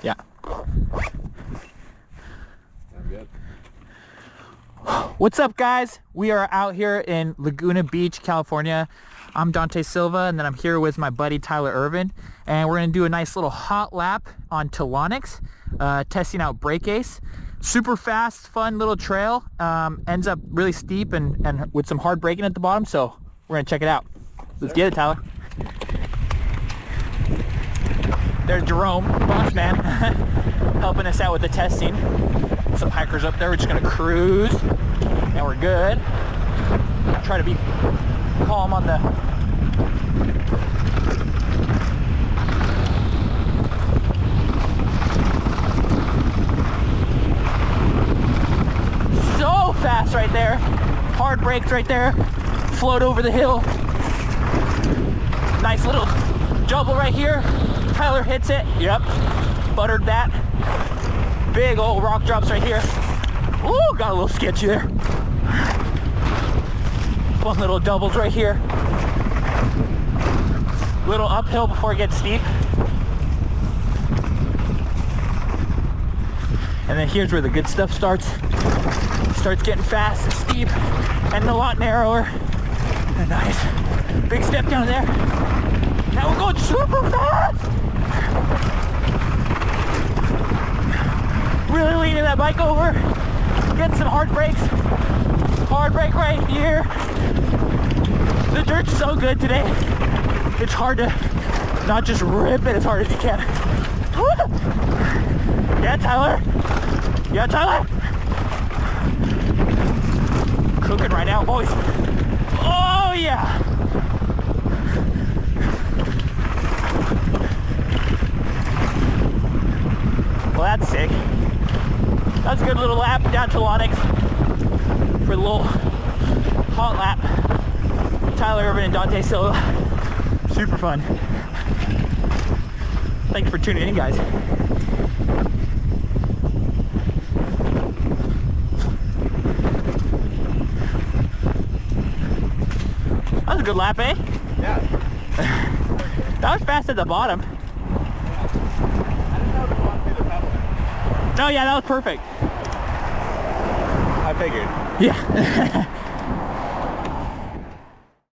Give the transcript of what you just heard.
Yeah. I'm good. What's up, guys? We are out here in Laguna Beach, California. I'm Dante Silva, and then I'm here with my buddy Tyler Ervin, and we're gonna do a nice little hot lap on Telonics, testing out BrakeAce. Super fast, fun little trail. Ends up really steep and with some hard braking at the bottom, so we're gonna check it out. Let's get it, Tyler. There's Jerome, boss man, helping us out with the testing. Some hikers up there. We're just gonna cruise, and we're good. Try to be calm on the so fast right there. Hard brakes right there. Float over the hill. Nice little double right here. Tyler hits it. Yep. Buttered that. Big old rock drops right here. Ooh, got a little sketchy there. Fun little doubles right here. Little uphill before it gets steep. And then here's where the good stuff starts. Starts getting fast and steep and a lot narrower. And nice. Big step down there. Now we're going super fast. Really leaning that bike over. Getting some hard brakes. Hard brake right here. The dirt's so good today. It's hard to not just rip it as hard as you can. Woo! Yeah, Tyler. Yeah, Tyler. Cooking right now, boys. Oh, yeah. Well, that's sick. That's a good little lap down to Telonics for the little hot lap. Tyler, Ervin, and Dante Silva. Super fun. Thanks for tuning in, guys. That was a good lap, eh? Yeah. That was fast at the bottom. I didn't know if you wanted me to pedal it. No, yeah, that was perfect. I figured. Yeah.